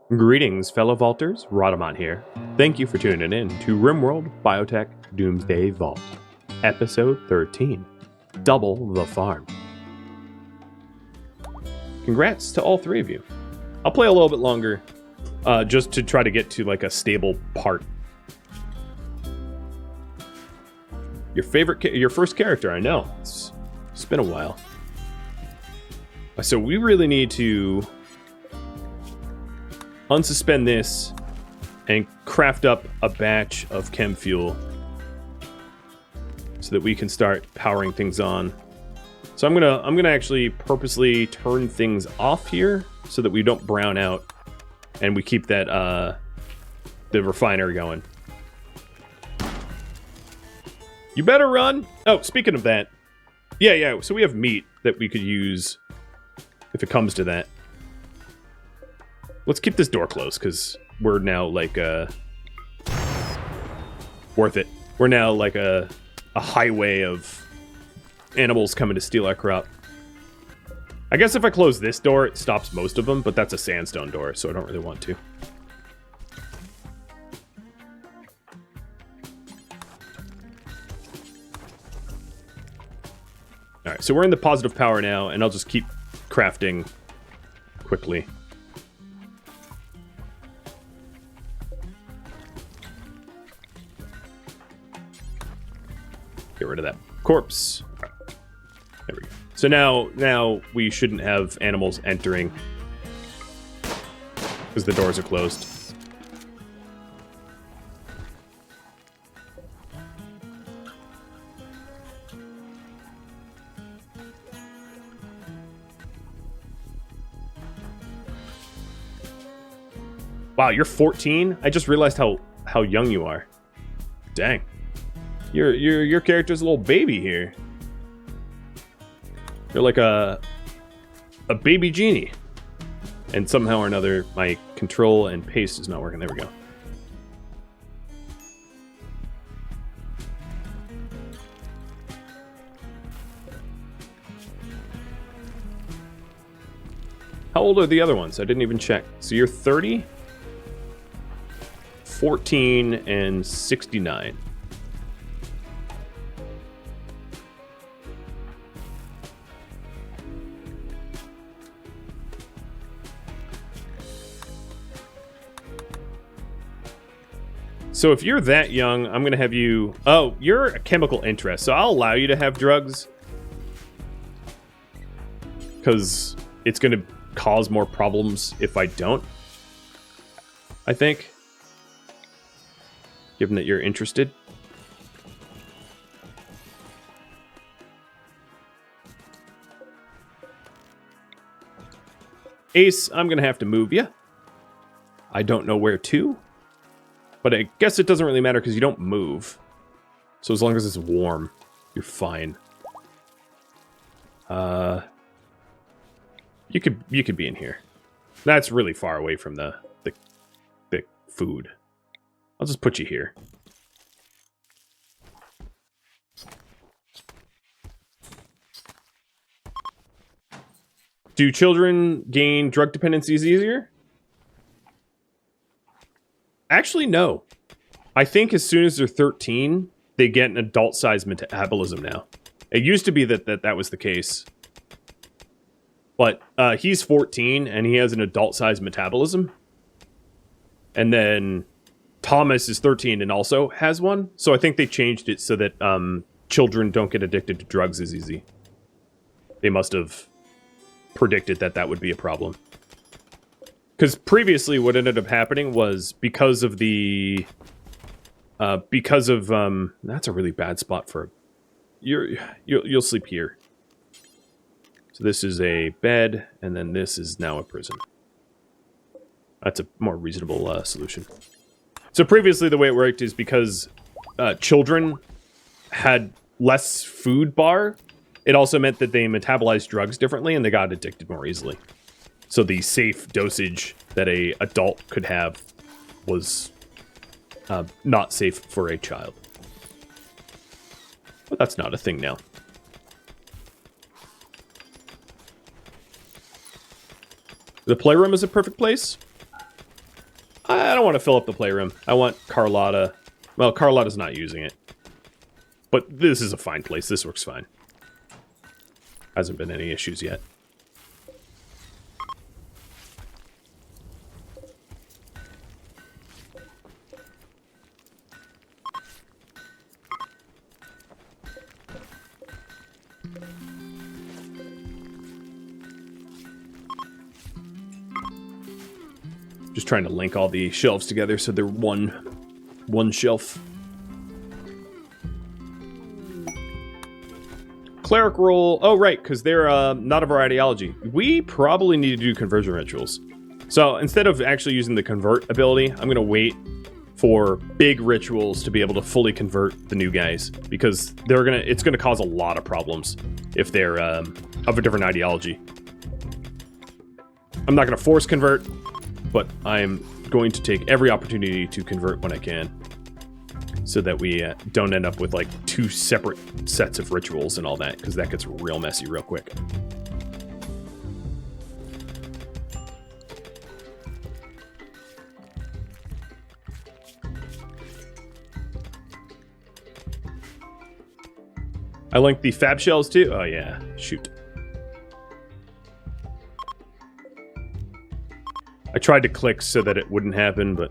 Greetings, fellow vaulters. Rhadamant here. Thank you for tuning in to RimWorld Biotech Doomsday Vault, Episode 13, Double the Farm. Congrats to all three of you. I'll play a little bit longer, just to try to get to like a stable part. Your first character, I know. It's been a while. So we really need to unsuspend this and craft up a batch of chem fuel so that we can start powering things on. So I'm gonna actually purposely turn things off here so that we don't brown out and we keep that the refiner going. You better run. Oh, speaking of that, yeah. So we have meat that we could use if it comes to that. Let's keep this door closed, because we're now, like, worth it. We're now, like, a highway of animals coming to steal our crop. I guess if I close this door, it stops most of them, but that's a sandstone door, so I don't really want to. Alright, so we're in the positive power now, and I'll just keep crafting quickly. Get rid of that corpse. Right. There we go. So now we shouldn't have animals entering because the doors are closed. Wow, you're 14? I just realized how young you are. Dang. Your character's a little baby here. You're like a baby genie. And somehow or another, my control and paste is not working. There we go. How old are the other ones? I didn't even check. So you're 30, 14, and 69. So if you're that young, I'm going to have you... Oh, you're a chemical interest, so I'll allow you to have drugs. Because it's going to cause more problems if I don't. I think. Given that you're interested. Ace, I'm going to have to move you. I don't know where to. But I guess it doesn't really matter because you don't move. So as long as it's warm, you're fine. You could be in here. That's really far away from the food. I'll just put you here. Do children gain drug dependencies easier? Actually, no. I think as soon as they're 13, they get an adult-sized metabolism now. It used to be that was the case. But he's 14, and he has an adult-sized metabolism. And then Thomas is 13 and also has one. So I think they changed it so that children don't get addicted to drugs as easy. They must have predicted that would be a problem. Because previously what ended up happening was because of that's a really bad spot for you'll sleep here. So this is a bed, and then this is now a prison. That's a more reasonable solution. So previously the way it worked is because children had less food bar, it also meant that they metabolized drugs differently and they got addicted more easily. So the safe dosage that an adult could have was not safe for a child. But that's not a thing now. The playroom is a perfect place. I don't want to fill up the playroom. I want Carlotta. Well, Carlotta's not using it. But this is a fine place. This works fine. Hasn't been any issues yet. Just trying to link all the shelves together so they're one shelf. Cleric roll. Oh, right, because they're not of our ideology. We probably need to do conversion rituals. So instead of actually using the convert ability, I'm going to wait for big rituals to be able to fully convert the new guys, because it's going to cause a lot of problems if they're of a different ideology. I'm not going to force convert, but I'm going to take every opportunity to convert when I can, so that we don't end up with like 2 separate sets of rituals and all that, because that gets real messy real quick. I linked the fab shells too? Oh yeah, shoot. I tried to click so that it wouldn't happen, but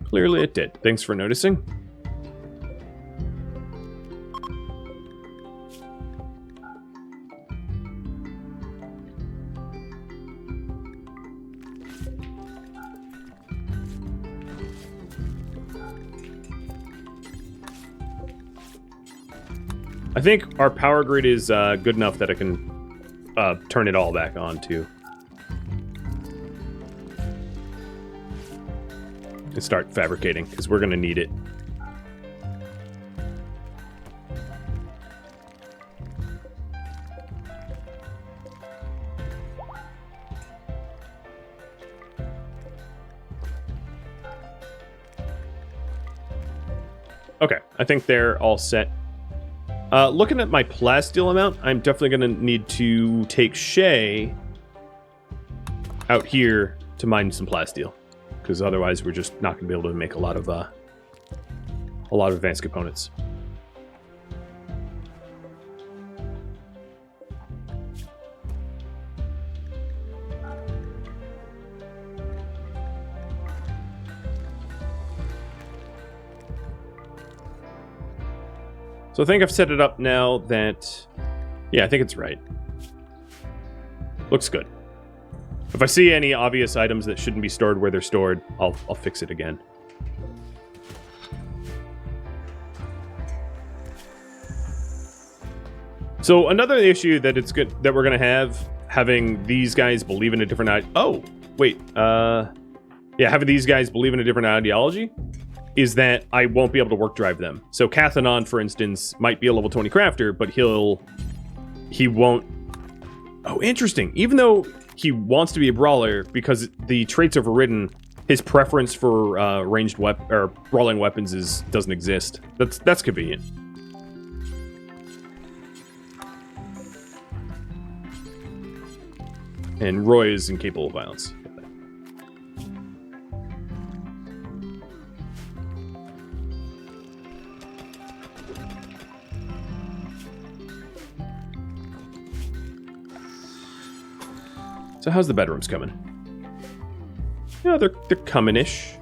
clearly it did. Thanks for noticing. I think our power grid is good enough that I can turn it all back on too. And start fabricating, because we're going to need it. Okay, I think they're all set. Looking at my plasteel amount, I'm definitely going to need to take Shay out here to mine some plasteel, because otherwise we're just not going to be able to make a lot of advanced components. So I think I've set it up now that... Yeah, I think it's right. Looks good. If I see any obvious items that shouldn't be stored where they're stored, I'll fix it again. So another issue that it's good that we're gonna having these guys believe in a different having these guys believe in a different ideology is that I won't be able to work drive them. So Cathanon, for instance, might be a level 20 crafter, but he won't... Oh, interesting. Even though he wants to be a brawler, because the trait's overridden, his preference for ranged brawling weapons doesn't exist. That's convenient. And Roy is incapable of violence. So how's the bedrooms coming? Yeah, they're coming-ish.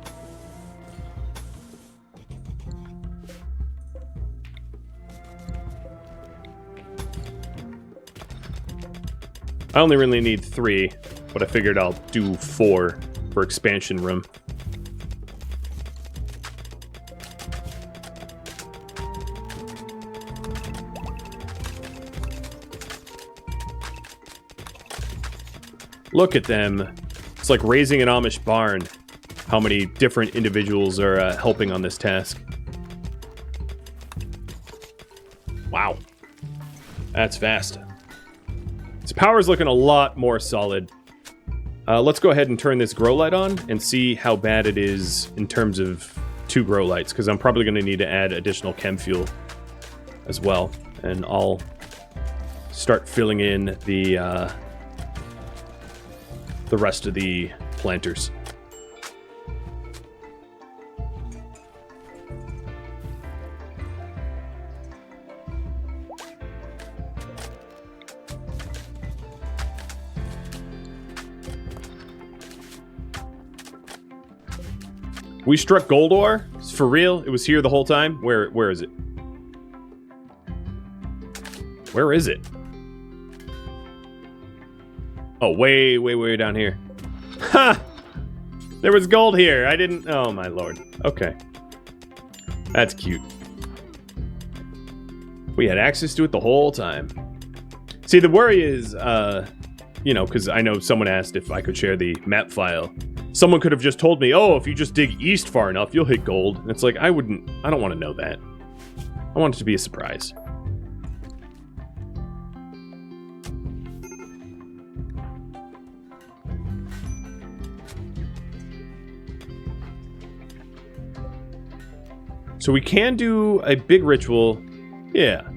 I only really need 3, but I figured I'll do 4 for expansion room. Look at them. It's like raising an Amish barn. How many different individuals are helping on this task. Wow. That's fast. So power's looking a lot more solid. Let's go ahead and turn this grow light on and see how bad it is in terms of 2 grow lights, because I'm probably going to need to add additional chem fuel as well. And I'll start filling in the rest of the planters. We struck gold ore? For real? It was here the whole time? Where is it? Where is it? Oh, way down here. Ha! There was gold here. I didn't... Oh, my lord. Okay. That's cute. We had access to it the whole time. See, the worry is, you know, because I know someone asked if I could share the map file. Someone could have just told me, oh, if you just dig east far enough, you'll hit gold. And it's like, I don't want to know that. I want it to be a surprise. So we can do a big ritual. Yeah.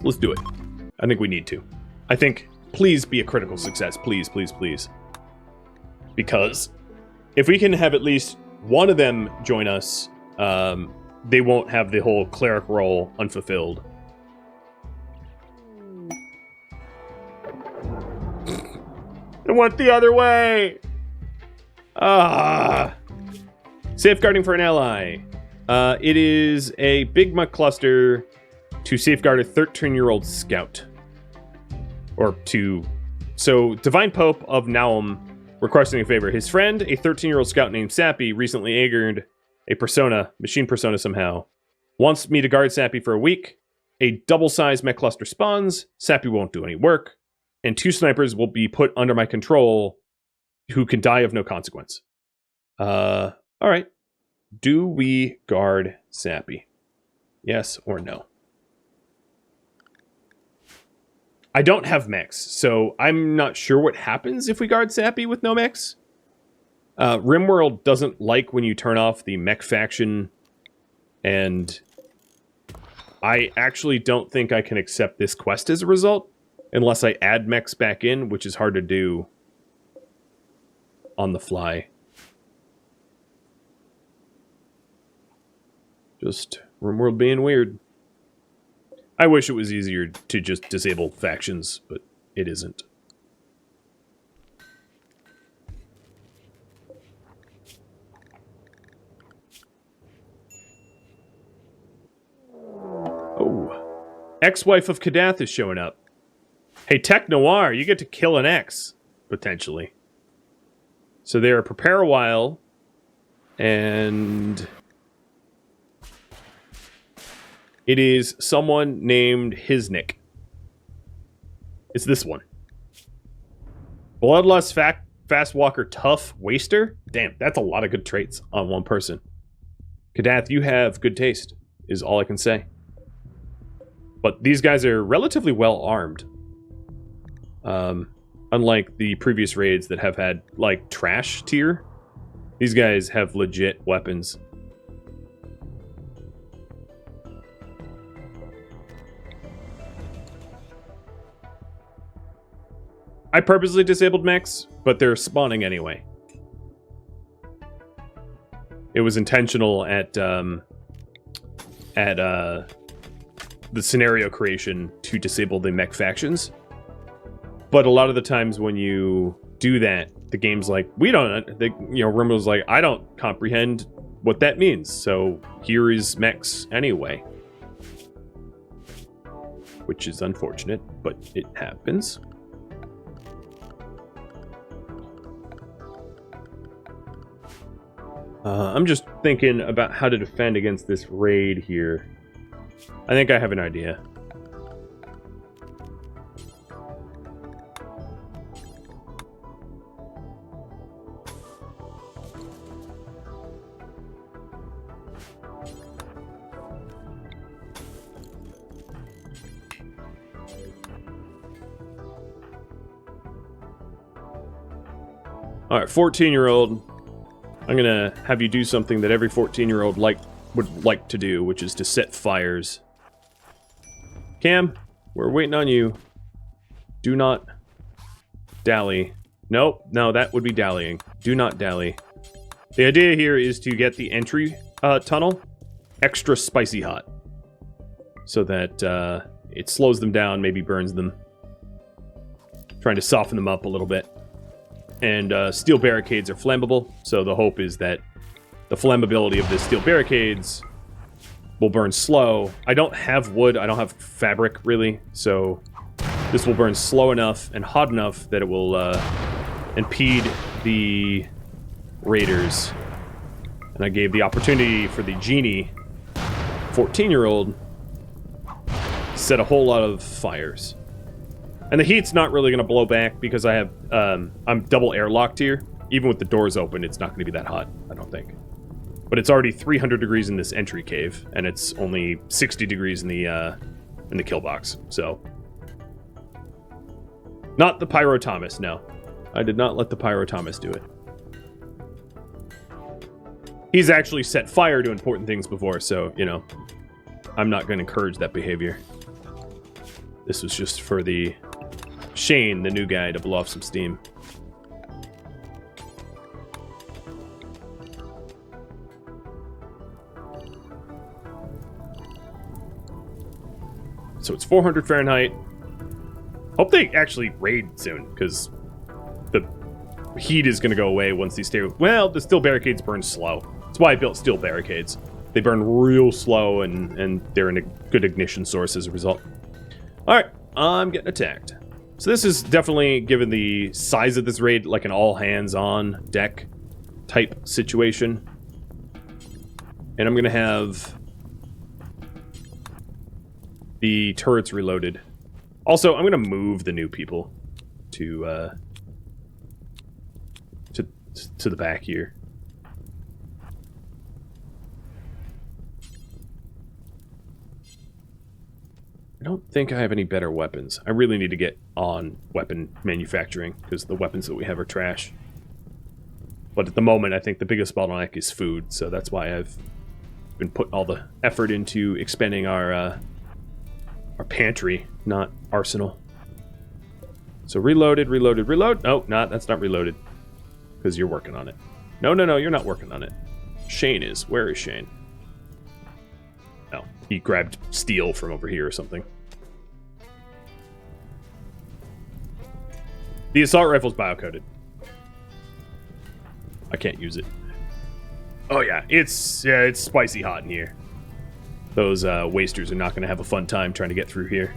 Let's do it. I think we need to. I think, please be a critical success. Please. Because if we can have at least one of them join us, they won't have the whole cleric role unfulfilled. I went the other way! Safeguarding for an ally. It is a big muck cluster to safeguard a 13-year-old scout. So, Divine Pope of Naum requesting a favor. His friend, a 13-year-old scout named Sappy, recently angered a machine persona somehow. Wants me to guard Sappy for a week. A double-sized mech cluster spawns. Sappy won't do any work. And 2 snipers will be put under my control who can die of no consequence. Alright. Do we guard Sappy? Yes or no? I don't have mechs, so I'm not sure what happens if we guard Sappy with no mechs. RimWorld doesn't like when you turn off the mech faction, and I actually don't think I can accept this quest as a result, unless I add mechs back in, which is hard to do on the fly. Just RimWorld being weird. I wish it was easier to just disable factions, but it isn't. Oh. Ex-wife of Kadath is showing up. Hey, Tech Noir, you get to kill an ex, potentially. So they're prepare a while, and... it is someone named Hisnick. It's this one. Bloodlust, fast walker, tough, waster. Damn, that's a lot of good traits on one person. Kadath, you have good taste, is all I can say. But these guys are relatively well armed. Unlike the previous raids that have had, like, trash tier. These guys have legit weapons. I purposely disabled mechs, but they're spawning anyway. It was intentional at the scenario creation to disable the mech factions. But a lot of the times when you do that, the game's like, RimWorld's like, I don't comprehend what that means, so here is mechs anyway. Which is unfortunate, but it happens. I'm just thinking about how to defend against this raid here. I think I have an idea. Alright, 14-year-old. I'm gonna have you do something that every 14-year-old would like to do, which is to set fires. Cam, we're waiting on you. Do not dally. Nope, no, that would be dallying. Do not dally. The idea here is to get the entry tunnel extra spicy hot. So that it slows them down, maybe burns them. Trying to soften them up a little bit. And steel barricades are flammable, so the hope is that the flammability of the steel barricades will burn slow. I don't have wood, I don't have fabric, really, so this will burn slow enough and hot enough that it will impede the raiders. And I gave the opportunity for the genie, 14-year-old, to set a whole lot of fires. And the heat's not really going to blow back because I have, I'm double airlocked here. Even with the doors open, it's not going to be that hot, I don't think. But it's already 300 degrees in this entry cave, and it's only 60 degrees in the kill box, so. Not the Pyro Thomas, no. I did not let the Pyro Thomas do it. He's actually set fire to important things before, so, you know, I'm not going to encourage that behavior. This was just for the Shane, the new guy, to blow off some steam. So it's 400 Fahrenheit. Hope they actually raid soon, because the heat is going to go away once these stay. Well, the steel barricades burn slow. That's why I built steel barricades. They burn real slow, and they're in a good ignition source as a result. Alright, I'm getting attacked. So this is definitely, given the size of this raid, like an all-hands-on deck type situation. And I'm going to have the turrets reloaded. Also, I'm going to move the new people to the back here. I don't think I have any better weapons. I really need to get on weapon manufacturing, because the weapons that we have are trash. But at the moment, I think the biggest bottleneck is food, so that's why I've been putting all the effort into expanding our pantry, not arsenal. So reloaded, reloaded, reload. No, that's not reloaded, because you're working on it. No, you're not working on it. Shane is. Where is Shane? No, he grabbed steel from over here or something. The assault rifle's biocoded. I can't use it. Oh yeah, it's spicy hot in here. Those wasters are not going to have a fun time trying to get through here.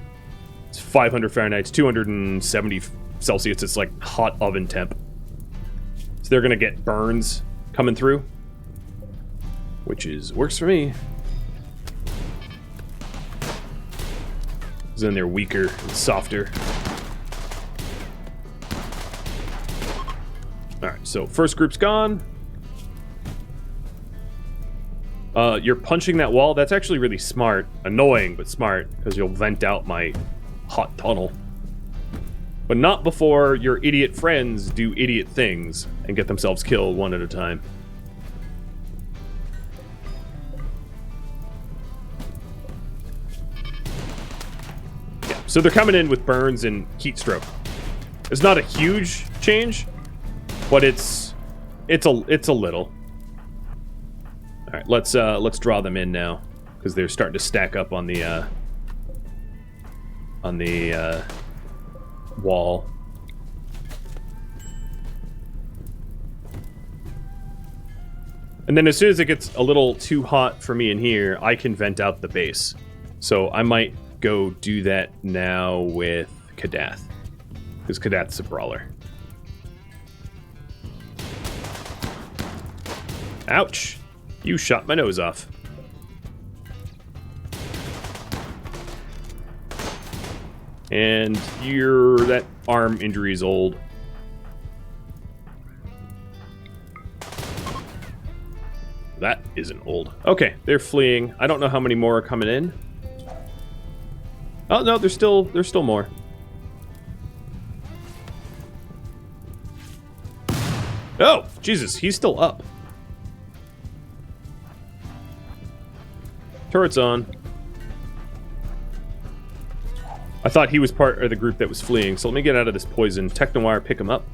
It's 500 Fahrenheit, it's 270 Celsius. It's like hot oven temp. So they're going to get burns coming through, which works for me. Because then they're weaker and softer. Alright, so first group's gone. You're punching that wall. That's actually really smart. Annoying, but smart, because you'll vent out my hot tunnel. But not before your idiot friends do idiot things and get themselves killed one at a time. Yeah, so they're coming in with burns and heat stroke. It's not a huge change, but it's a little. All right, let's draw them in now, because they're starting to stack up on the wall. And then as soon as it gets a little too hot for me in here, I can vent out the base. So I might go do that now with Kadath, because Kadath's a brawler. Ouch! You shot my nose off. And that arm injury is old. That isn't old. Okay, they're fleeing. I don't know how many more are coming in. Oh no, there's still more. Oh, Jesus, he's still up. Turret's on. I thought he was part of the group that was fleeing, so let me get out of this poison. Technowire, pick him up.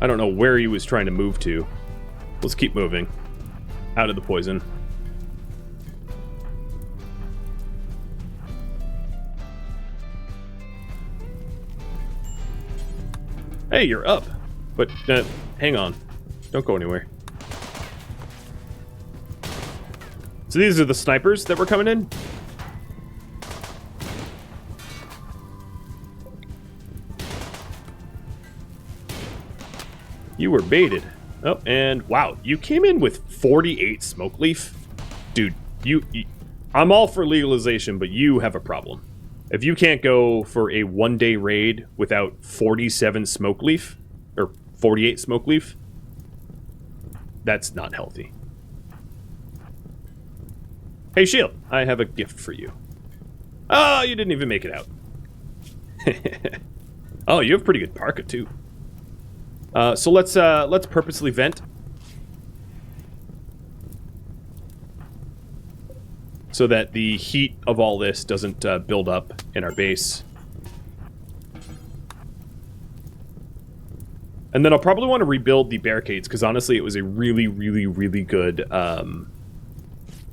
I don't know where he was trying to move to. Let's keep moving. Out of the poison. Hey, you're up. But, hang on. Don't go anywhere. So these are the snipers that were coming in? You were baited. Oh, and wow, you came in with 48 smoke leaf? Dude, I'm all for legalization, but you have a problem. If you can't go for a one-day raid without 47 smoke leaf, or 48 smoke leaf, that's not healthy. Hey, Shield, I have a gift for you. Oh, you didn't even make it out. Oh, you have pretty good parka, too. So let's purposely vent. So that the heat of all this doesn't build up in our base. And then I'll probably want to rebuild the barricades, because honestly it was a really, really, really good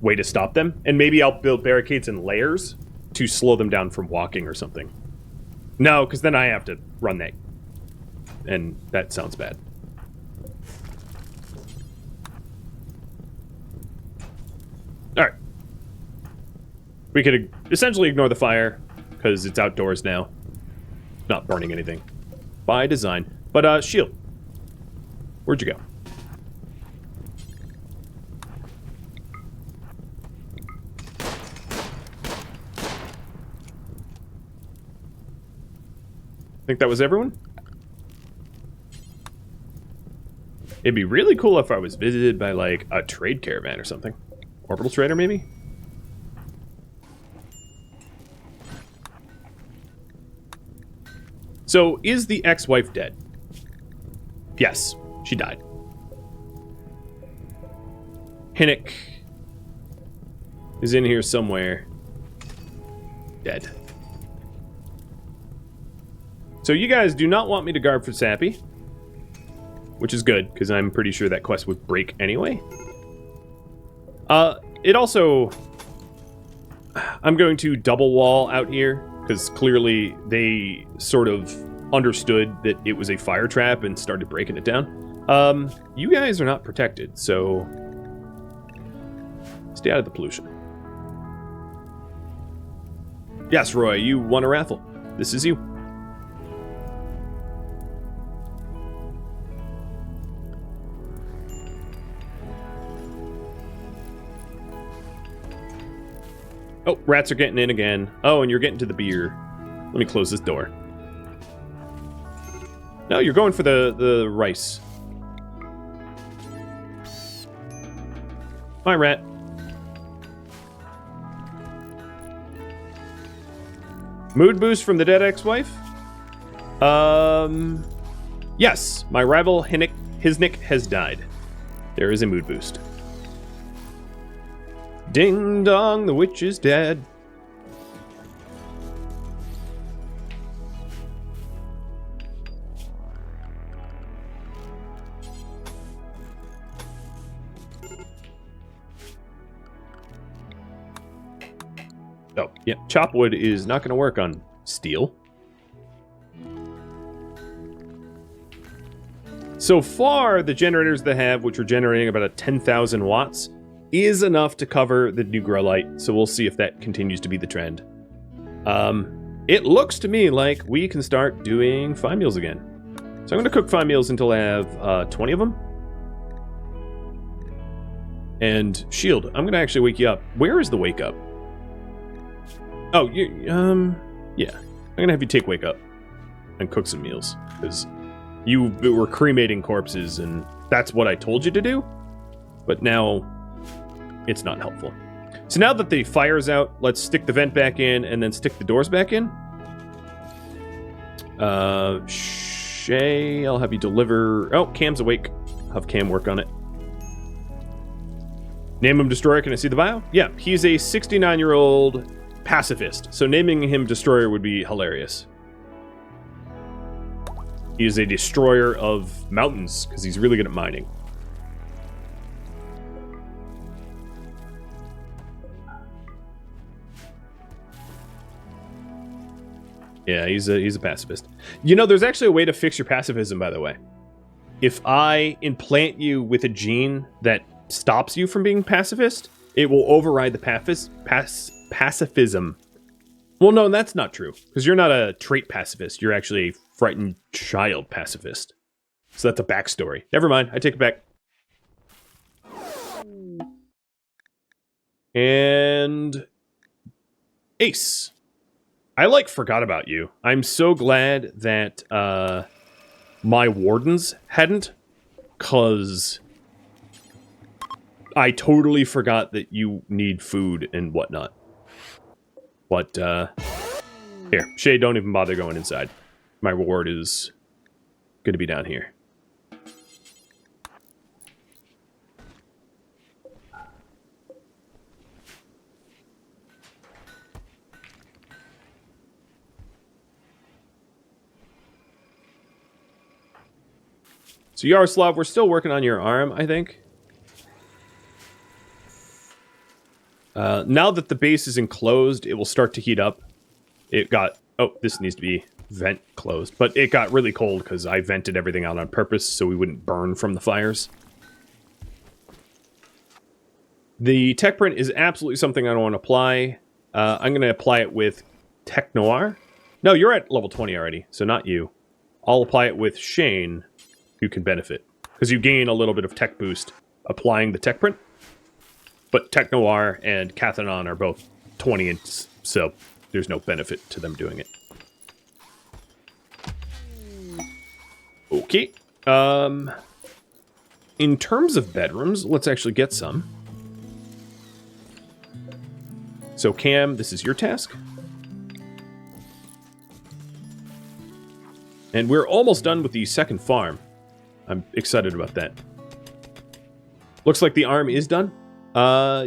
way to stop them. And maybe I'll build barricades in layers to slow them down from walking or something. No, because then I have to run that. And that sounds bad. Alright. We could essentially ignore the fire, because it's outdoors now. Not burning anything. By design. But, Shield. Where'd you go? Think that was everyone? It'd be really cool if I was visited by, like, a trade caravan or something. Orbital trader, maybe? So, is the ex-wife dead? Yes, she died. Hinnock is in here somewhere. Dead. So you guys do not want me to guard for Sappy. Which is good, because I'm pretty sure that quest would break anyway. It also... I'm going to double wall out here, because clearly they sort of understood that it was a fire trap and started breaking it down. You guys are not protected, so... stay out of the pollution. Yes, Roy, you won a raffle. This is you. Oh, rats are getting in again. Oh, and you're getting to the beer. Let me close this door. No, you're going for the rice. Hi, rat. Mood boost from the dead ex-wife? Yes, my rival Hisnick has died. There is a mood boost. Ding dong, the witch is dead. Oh, yeah, chopwood is not going to work on steel. So far, the generators they have, which are generating about 10,000 watts, is enough to cover the new grow light, so we'll see if that continues to be the trend. It looks to me like we can start doing fine meals again. So I'm going to cook fine meals until I have 20 of them. And Shield, I'm going to actually wake you up. Where is the wake up? Oh, yeah. I'm going to have you take wake up and cook some meals, because you were cremating corpses, and that's what I told you to do. But now... it's not helpful. So now that the fire's out, let's stick the vent back in and then stick the doors back in. Shay, I'll have you deliver... oh, Cam's awake. I'll have Cam work on it. Name him Destroyer. Can I see the bio? Yeah, he's a 69-year-old pacifist. So naming him Destroyer would be hilarious. He is a destroyer of mountains, because he's really good at mining. Yeah, he's a pacifist. You know, there's actually a way to fix your pacifism, by the way. If I implant you with a gene that stops you from being pacifist, it will override the pacifism. Well, no, that's not true, because you're not a trait pacifist. You're actually a frightened child pacifist. So that's a backstory. Never mind, I take it back. And Ace. I forgot about you. I'm so glad that my wardens hadn't, because I totally forgot that you need food and whatnot. But, here, Shay, don't even bother going inside. My reward is going to be down here. So Yaroslav, we're still working on your arm, I think. Now that the base is enclosed, it will start to heat up. It got... Oh, this needs to be vent closed. But it got really cold because I vented everything out on purpose so we wouldn't burn from the fires. The tech print is absolutely something I don't want to apply. I'm going to apply it with Tech Noir. No, you're at level 20 already, so not you. I'll apply it with Shane, who can benefit. Because you gain a little bit of tech boost applying the tech print. But Tech Noir and Cathanon are both 20, so there's no benefit to them doing it. Okay. In terms of bedrooms, let's actually get some. So Cam, this is your task. And we're almost done with the second farm. I'm excited about that. Looks like the arm is done.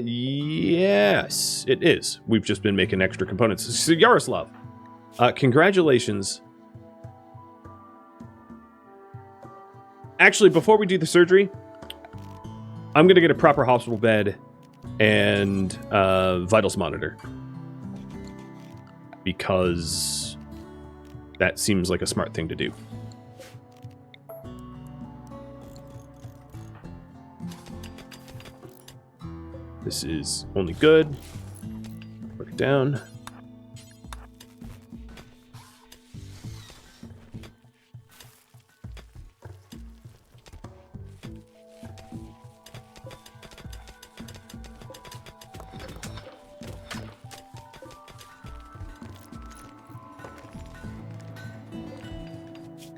Yes, it is. We've just been making extra components. So Yaroslav, congratulations. Actually, before we do the surgery, I'm going to get a proper hospital bed and vitals monitor. Because that seems like a smart thing to do. This is only good. Work it down.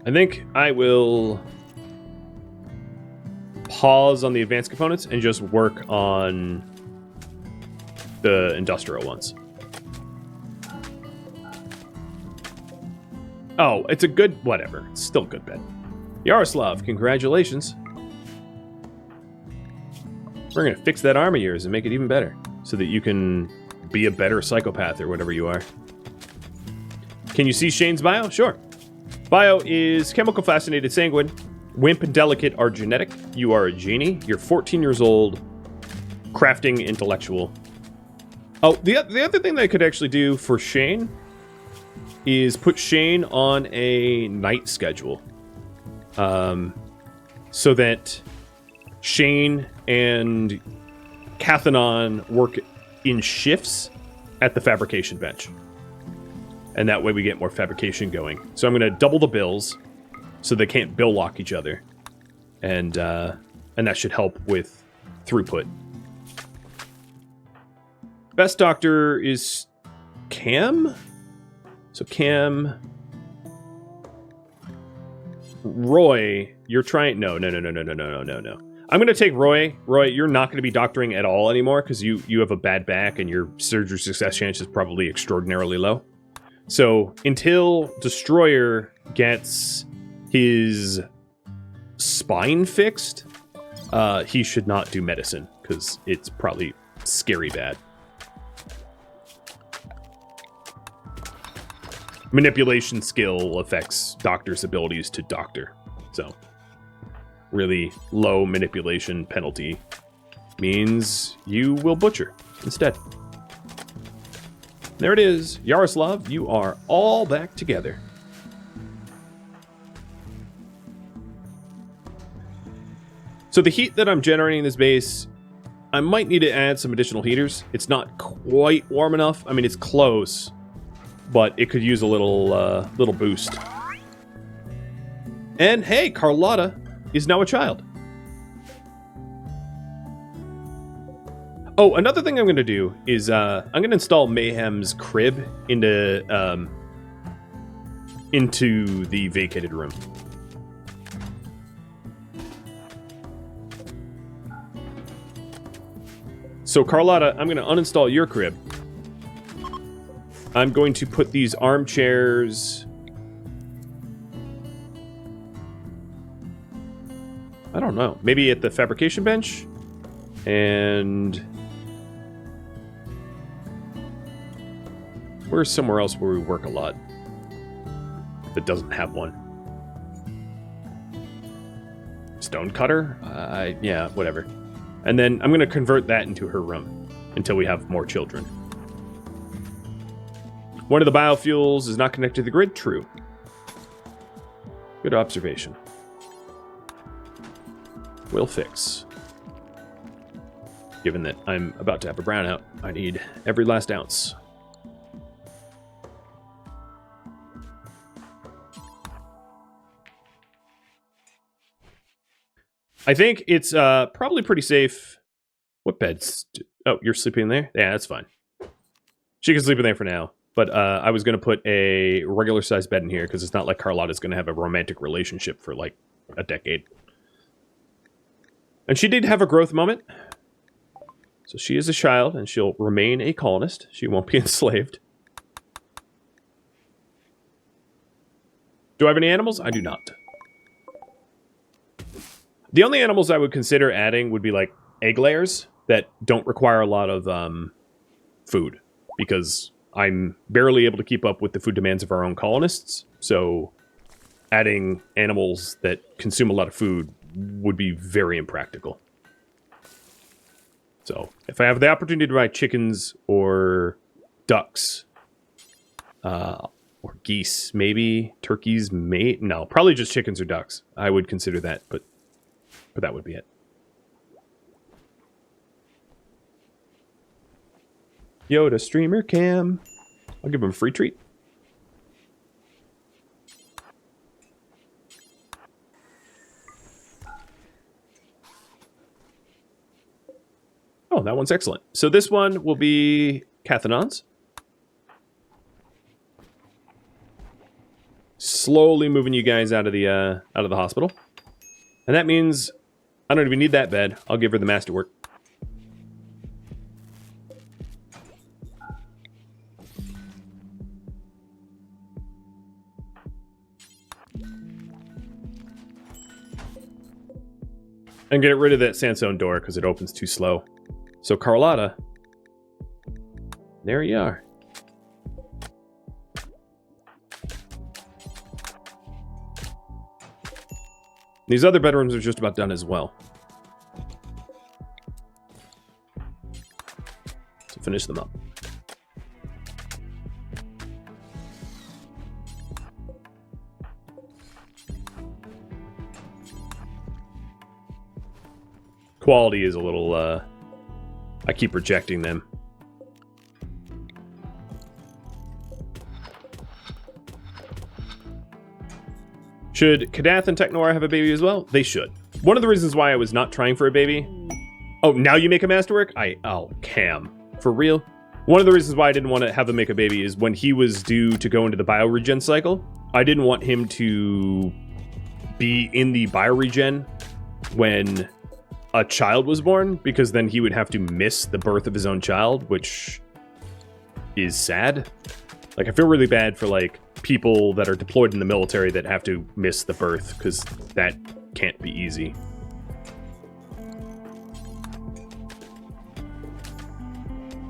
I think I will pause on the advanced components and just work on the industrial ones. Oh, it's a good... whatever. It's still a good bed. Yaroslav, congratulations. We're going to fix that arm of yours and make it even better, so that you can be a better psychopath or whatever you are. Can you see Shane's bio? Sure. Bio is chemical fascinated sanguine. Wimp and delicate are genetic. You are a genie. You're 14 years old. Crafting intellectual. Oh, the other thing that I could actually do for Shane is put Shane on a night schedule. So that Shane and Cathanon work in shifts at the fabrication bench. And that way we get more fabrication going. So I'm going to double the bills so they can't bill lock each other. And that should help with throughput. Best doctor is Cam? So Cam... Roy, you're trying... No. I'm going to take Roy. Roy, you're not going to be doctoring at all anymore because you have a bad back and your surgery success chance is probably extraordinarily low. So until Destroyer gets his spine fixed, he should not do medicine because it's probably scary bad. Manipulation skill affects doctor's abilities to doctor. So, really low manipulation penalty means you will butcher instead. There it is. Yaroslav, you are all back together. So the heat that I'm generating in this base, I might need to add some additional heaters. It's not quite warm enough. I mean, it's close, but it could use a little boost. And hey, Carlotta is now a child. Oh, another thing I'm going to do is I'm going to install Mayhem's crib into the vacated room. So, Carlotta, I'm going to uninstall your crib. I'm going to put these armchairs... I don't know. Maybe at the fabrication bench? And... where's somewhere else where we work a lot that doesn't have one? Stone cutter? Yeah, whatever. And then I'm going to convert that into her room until we have more children. One of the biofuels is not connected to the grid. True. Good observation. Will fix. Given that I'm about to have a brownout, I need every last ounce. I think it's probably pretty safe. What beds? Oh, you're sleeping there? Yeah, that's fine. She can sleep in there for now. But I was going to put a regular-sized bed in here because it's not like Carlotta's going to have a romantic relationship for, like, a decade. And she did have a growth moment. So she is a child, and she'll remain a colonist. She won't be enslaved. Do I have any animals? I do not. The only animals I would consider adding would be, like, egg layers that don't require a lot of food, because I'm barely able to keep up with the food demands of our own colonists, so adding animals that consume a lot of food would be very impractical. So, if I have the opportunity to buy chickens or ducks, or geese, maybe, turkeys, no, probably just chickens or ducks. I would consider that, but that would be it. Yoda streamer cam. I'll give him a free treat. Oh, that one's excellent. So this one will be Cathanons. Slowly moving you guys out of the hospital. And that means I don't even need that bed. I'll give her the masterwork. And get rid of that sandstone door because it opens too slow. So Carlotta, there you are. These other bedrooms are just about done as well. So finish them up. Quality is a little, I keep rejecting them. Should Kadath and Technora have a baby as well? They should. One of the reasons why I was not trying for a baby... Oh, now you make a masterwork? Oh, Cam. For real? One of the reasons why I didn't want to have him make a baby is when he was due to go into the bioregen cycle, I didn't want him to be in the bioregen when a child was born, because then he would have to miss the birth of his own child, which is sad. Like, I feel really bad for, like, people that are deployed in the military that have to miss the birth, because that can't be easy.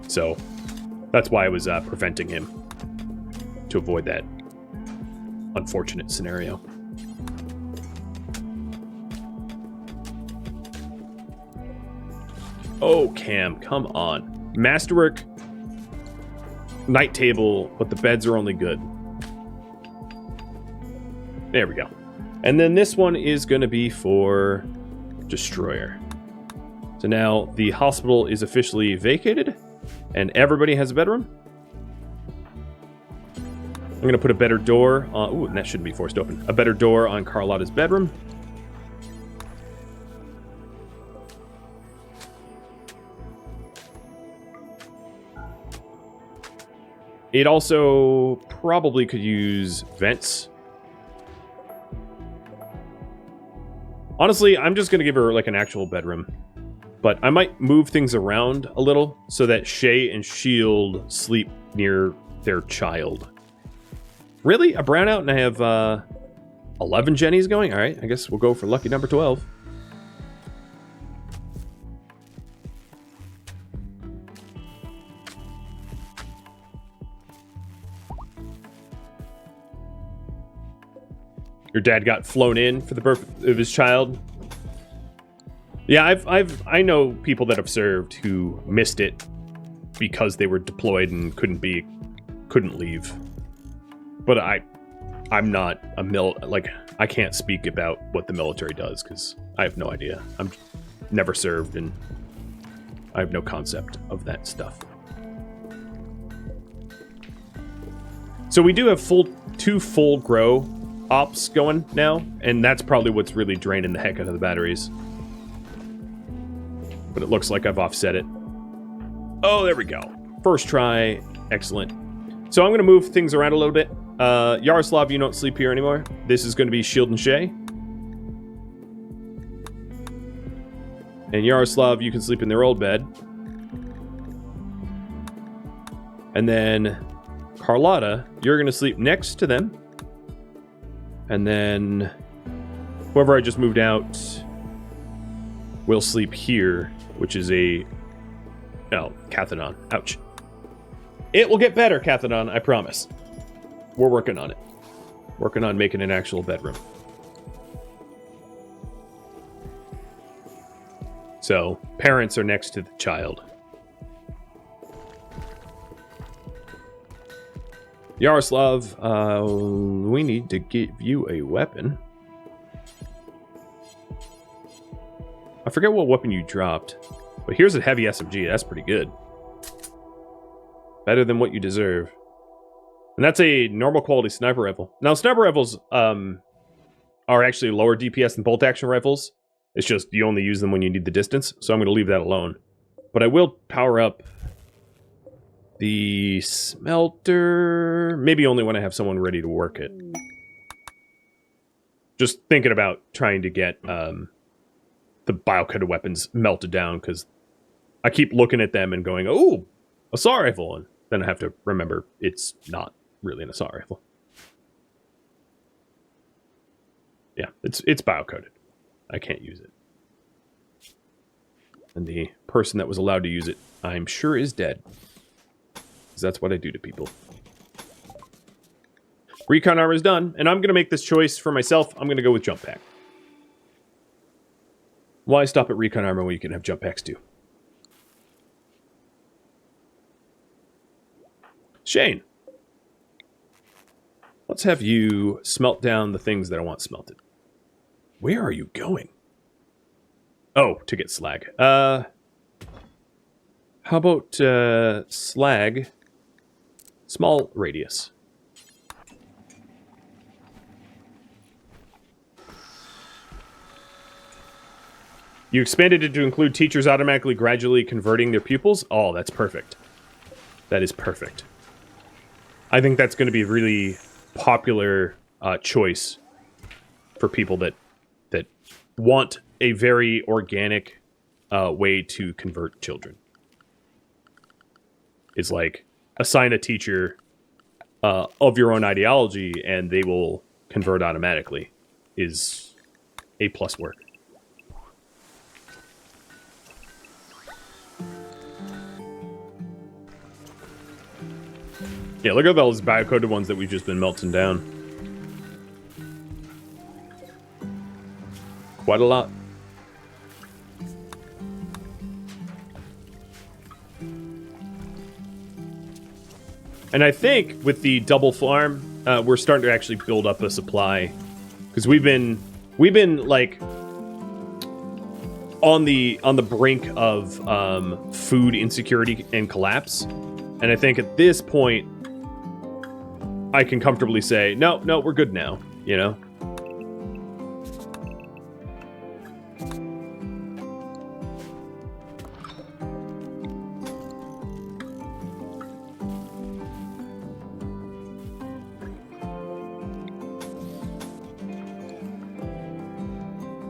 So, that's why I was preventing him, to avoid that unfortunate scenario. Oh, Cam, come on. Masterwork. night table, but the beds are only good. There we go. And then this one is going to be for Destroyer. So now the hospital is officially vacated, and everybody has a bedroom. I'm going to put a better door on... Ooh, and that shouldn't be forced open. A better door on Carlotta's bedroom. It also probably could use vents. Honestly, I'm just going to give her like an actual bedroom. But I might move things around a little so that Shay and Shield sleep near their child. Really? A brownout and I have 11 Jennies going? Alright, I guess we'll go for lucky number 12. Your dad got flown in for the birth of his child. Yeah, I know people that have served who missed it because they were deployed and couldn't leave. But I'm not I can't speak about what the military does because I have no idea. I'm never served and I have no concept of that stuff. So we do have two full grow ops going now, and that's probably what's really draining the heck out of the batteries. But it looks like I've offset it. Oh, there we go. First try. Excellent. So I'm going to move things around a little bit. Yaroslav, you don't sleep here anymore. This is going to be Shield and Shay. And Yaroslav, you can sleep in their old bed. And then Carlotta, you're going to sleep next to them. And then whoever I just moved out will sleep here, which is Cathodon. Ouch. It will get better, Cathodon, I promise. We're working on it. Working on making an actual bedroom. So, parents are next to the child. Yaroslav, we need to give you a weapon. I forget what weapon you dropped, but here's a heavy SMG. That's pretty good. Better than what you deserve. And that's a normal quality sniper rifle. Now, sniper rifles are actually lower DPS than bolt action rifles. It's just you only use them when you need the distance, so I'm going to leave that alone. But I will power up the smelter, maybe only when I have someone ready to work it. Just thinking about trying to get the bio-cutted weapons melted down, because I keep looking at them and going, oh, assault rifle, and then I have to remember it's not really an assault rifle. Yeah, it's bio-coded. I can't use it. And the person that was allowed to use it, I'm sure, is dead. Because that's what I do to people. Recon armor is done, and I'm going to make this choice for myself. I'm going to go with jump pack. Why stop at recon armor when you can have jump packs too? Shane, let's have you smelt down the things that I want smelted. Where are you going? Oh, to get slag. How about slag? Small radius. You expanded it to include teachers automatically gradually converting their pupils? Oh, that's perfect. That is perfect. I think that's going to be a really popular choice for people that want a very organic way to convert children. It's like, assign a teacher of your own ideology and they will convert automatically is A+ work. Yeah, look at those bio-coded ones that we've just been melting down. Quite a lot. And I think with the double farm, we're starting to actually build up a supply, because we've been like on the brink of food insecurity and collapse. And I think at this point, I can comfortably say, no, we're good now, you know?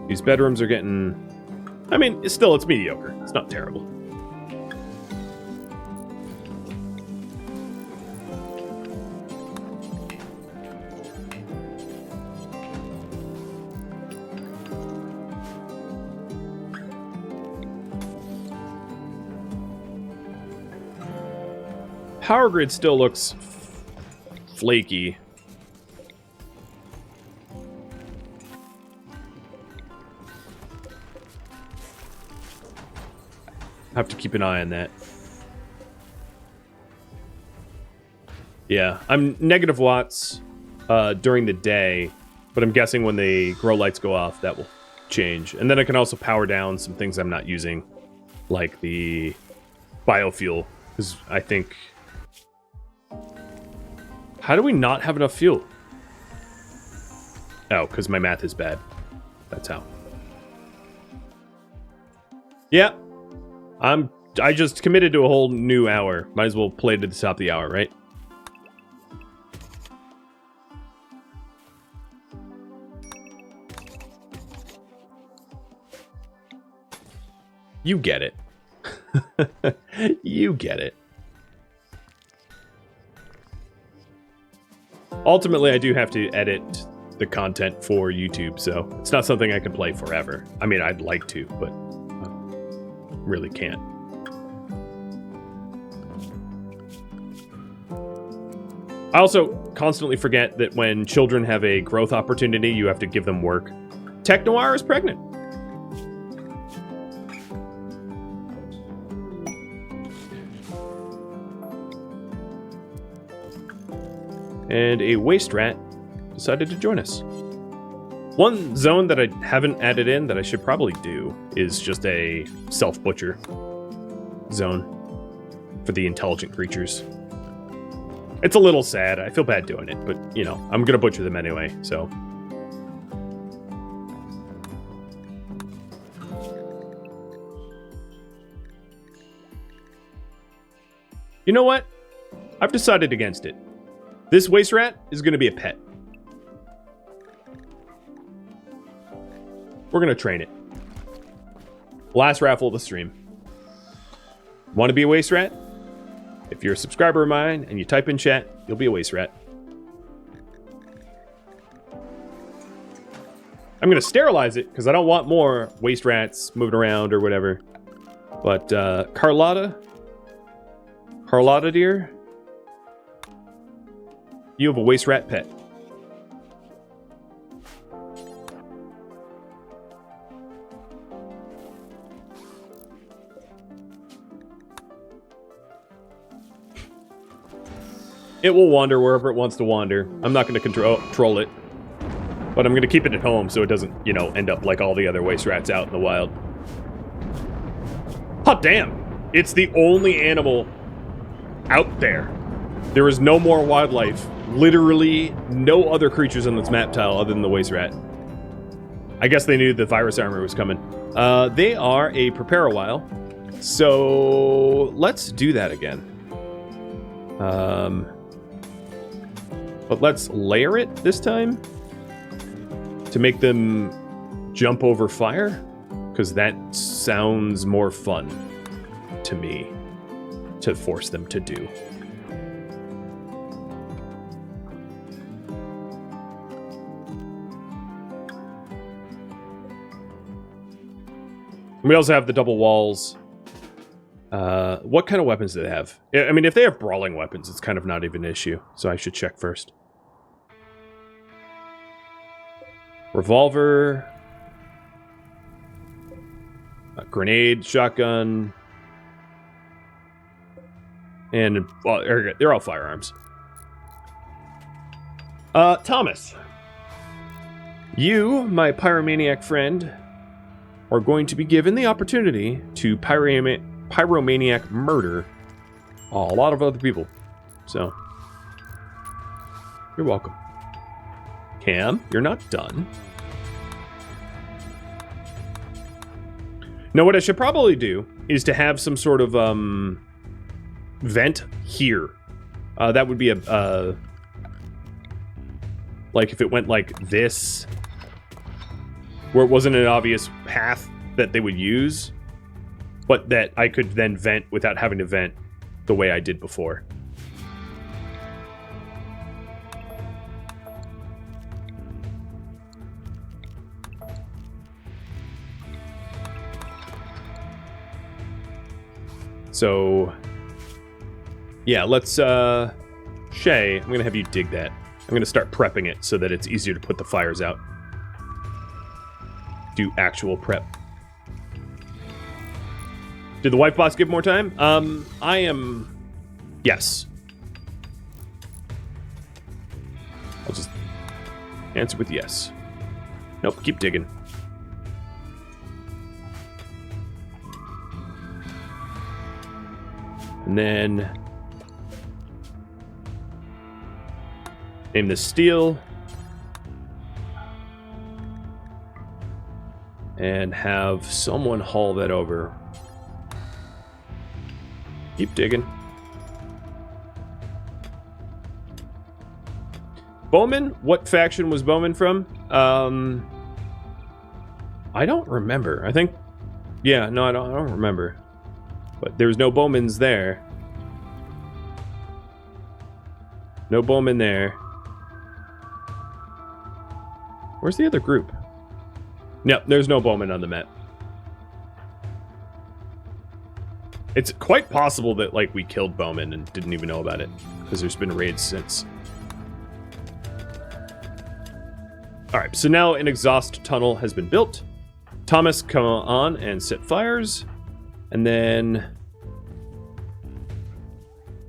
These bedrooms are getting... I mean, it's mediocre. It's not terrible. Power grid still looks flaky. Have to keep an eye on that. Yeah, I'm negative watts during the day, but I'm guessing when the grow lights go off, that will change. And then I can also power down some things I'm not using, like the biofuel, because I think... How do we not have enough fuel? Oh, because my math is bad. That's how. Yeah. I just committed to a whole new hour. Might as well play to the top of the hour, right? You get it. You get it. Ultimately, I do have to edit the content for YouTube, so it's not something I can play forever. I mean, I'd like to, but really can't. I also constantly forget that when children have a growth opportunity, you have to give them work. Tech Noir is pregnant. And a waste rat decided to join us. One zone that I haven't added in that I should probably do is just a self-butcher zone for the intelligent creatures. It's a little sad. I feel bad doing it, but, you know, I'm gonna butcher them anyway, so. You know what? I've decided against it. This waste rat is gonna be a pet. We're gonna train it. Last raffle of the stream. Want to be a waste rat? If you're a subscriber of mine and you type in chat, you'll be a waste rat. I'm gonna sterilize it because I don't want more waste rats moving around or whatever. But Carlotta dear, you have a waste rat pet. It will wander wherever it wants to wander. I'm not going to control it. But I'm going to keep it at home so it doesn't, you know, end up like all the other waste rats out in the wild. Hot damn! It's the only animal out there. There is no more wildlife. Literally no other creatures on this map tile other than the waste rat. I guess they knew the virus armor was coming. They are a prepare a while. So let's do that again. But let's layer it this time to make them jump over fire, because that sounds more fun to me to force them to do. We also have the double walls. What kind of weapons do they have? I mean, if they have brawling weapons, it's kind of not even an issue. So I should check first. Revolver. A grenade, shotgun. And well, they're all firearms. Thomas. You, my pyromaniac friend, are going to be given the opportunity to pyromaniac murder a lot of other people. So, you're welcome. Cam, you're not done. Now, what I should probably do is to have some sort of vent here. That would be a like if it went like this, where it wasn't an obvious path that they would use, but that I could then vent without having to vent the way I did before. So, yeah, let's, Shay, I'm going to have you dig that. I'm going to start prepping it so that it's easier to put the fires out. Do actual prep. Did the wife boss give more time? I am... Yes. I'll just answer with yes. Nope, keep digging. And then name this steel. And have someone haul that over. Keep digging. Bowman? What faction was Bowman from? I don't remember. I think... Yeah, no, I don't remember. But there's no Bowmans there. No Bowman there. Where's the other group? No, there's no Bowman on the map. It's quite possible that, like, we killed Bowman and didn't even know about it, because there's been raids since. Alright, so now an exhaust tunnel has been built. Thomas, come on and set fires. And then...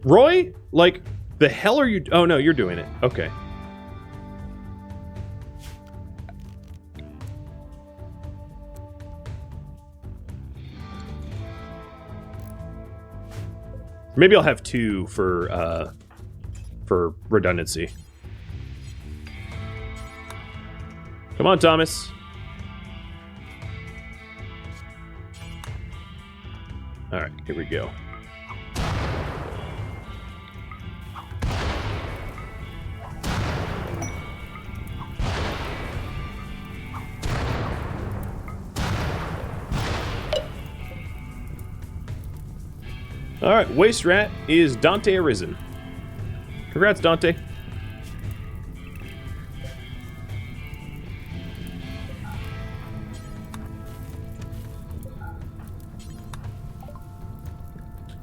Roy? Like, the hell are you... Oh, no, you're doing it. Okay. Maybe I'll have two for redundancy. Come on, Thomas. All right, here we go. All right, Waste Rat is Dante Arisen. Congrats, Dante.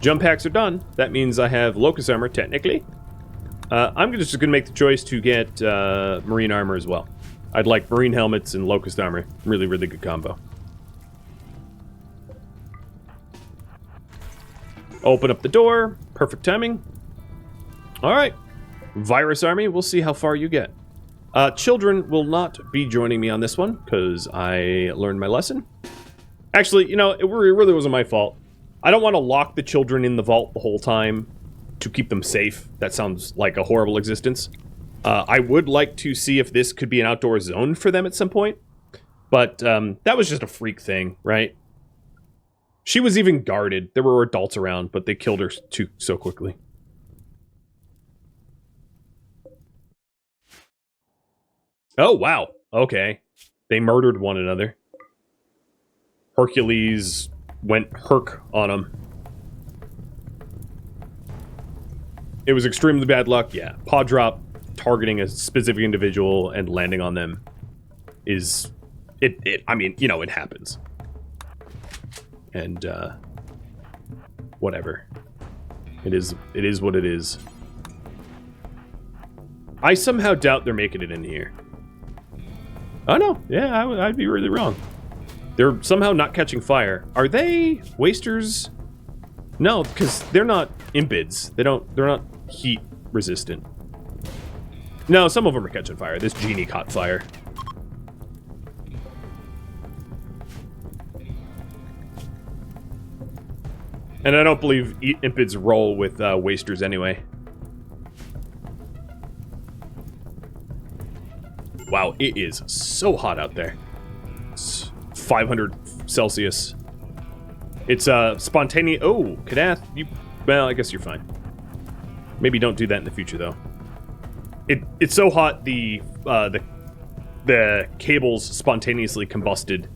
Jump packs are done. That means I have Locust Armor, technically. I'm just going to make the choice to get Marine Armor as well. I'd like Marine Helmets and Locust Armor. Really, really good combo. Open up the door. Perfect timing. Alright. Virus Army, we'll see how far you get. Children will not be joining me on this one, because I learned my lesson. Actually, you know, it really wasn't my fault. I don't want to lock the children in the vault the whole time to keep them safe. That sounds like a horrible existence. I would like to see if this could be an outdoor zone for them at some point. But that was just a freak thing, right? She was even guarded. There were adults around, but they killed her so quickly. Oh, wow. Okay. They murdered one another. Hercules went herc on them. It was extremely bad luck, yeah. Paw drop, targeting a specific individual and landing on them is... I mean, you know, it happens. And, whatever. It is what it is. I somehow doubt they're making it in here. Oh, no. Yeah, I'd be really wrong. They're somehow not catching fire. Are they wasters? No, because they're not imbids. They're not heat resistant. No, some of them are catching fire. This genie caught fire. And I don't believe impids roll with wasters anyway. Wow, it is so hot out there. It's 500 Celsius. It's spontaneous. Oh, Kadath, you. Well, I guess you're fine. Maybe don't do that in the future, though. It's so hot the cables spontaneously combusted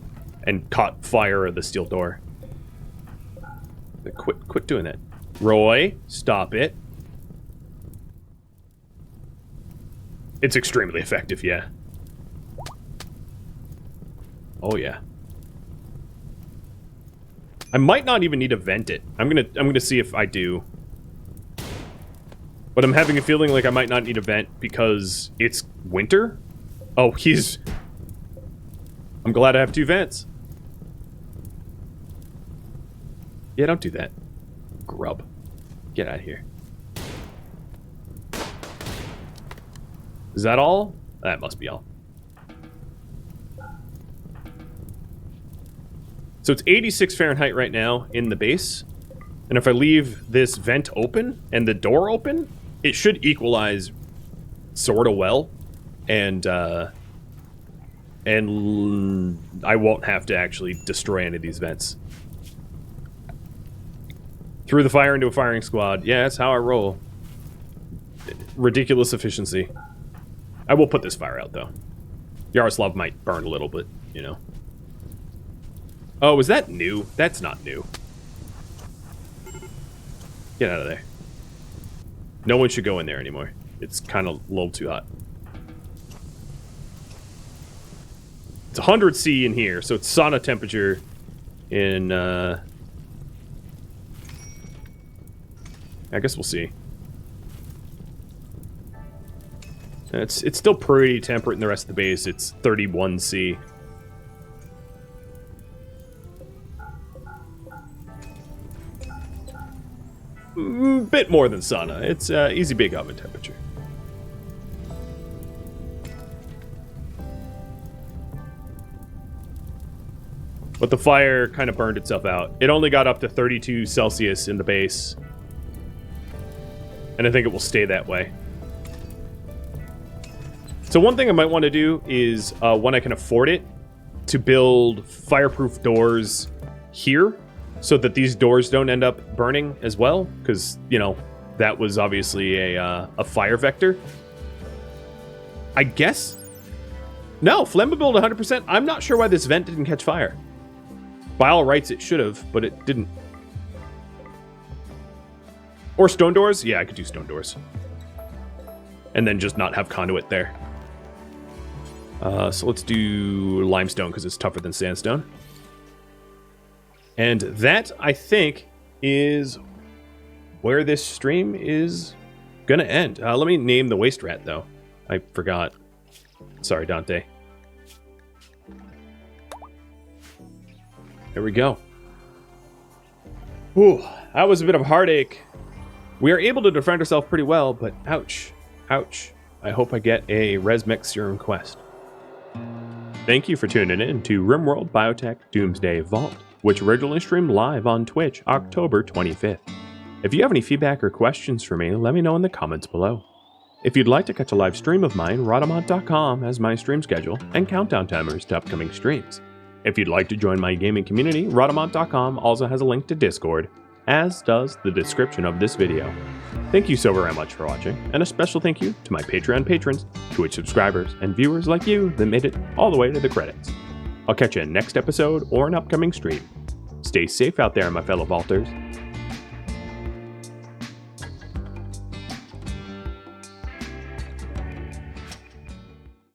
and caught fire at the steel door. Quit doing that, Roy. Stop it. It's extremely effective, yeah. Oh yeah. I might not even need to vent it. I'm gonna see if I do. But I'm having a feeling like I might not need a vent because it's winter. Oh, I'm glad I have 2 vents. Yeah, don't do that. Grub. Get out of here. Is that all? That must be all. So it's 86 Fahrenheit right now in the base. And if I leave this vent open and the door open, it should equalize sort of well. And I won't have to actually destroy any of these vents. Threw the fire into a firing squad. Yeah, that's how I roll. Ridiculous efficiency. I will put this fire out, though. Yaroslav might burn a little, but, you know. Oh, is that new? That's not new. Get out of there. No one should go in there anymore. It's kind of a little too hot. It's 100 C in here, so it's sauna temperature in, I guess we'll see. It's still pretty temperate in the rest of the base. It's 31 C. Bit more than sauna. It's easy bake oven temperature. But the fire kind of burned itself out. It only got up to 32 Celsius in the base. And I think it will stay that way. So one thing I might want to do is, when I can afford it, to build fireproof doors here so that these doors don't end up burning as well. Because, you know, that was obviously a fire vector. I guess? No, flammable 100%. I'm not sure why this vent didn't catch fire. By all rights, it should have, but it didn't. Or stone doors? Yeah, I could do stone doors. And then just not have conduit there. So let's do limestone because it's tougher than sandstone. And that, I think, is where this stream is going to end. Let me name the waste rat, though. I forgot. Sorry, Dante. There we go. Ooh, that was a bit of a heartache. We are able to defend ourselves pretty well, but ouch. Ouch. I hope I get a ResMech Serum quest. Thank you for tuning in to RimWorld Biotech Doomsday Vault, which originally streamed live on Twitch October 25th. If you have any feedback or questions for me, let me know in the comments below. If you'd like to catch a live stream of mine, Rhadamant.com has my stream schedule and countdown timers to upcoming streams. If you'd like to join my gaming community, Rhadamant.com also has a link to Discord, as does the description of this video. Thank you so very much for watching, and a special thank you to my Patreon patrons, Twitch subscribers, and viewers like you that made it all the way to the credits. I'll catch you in next episode or an upcoming stream. Stay safe out there, my fellow vaulters,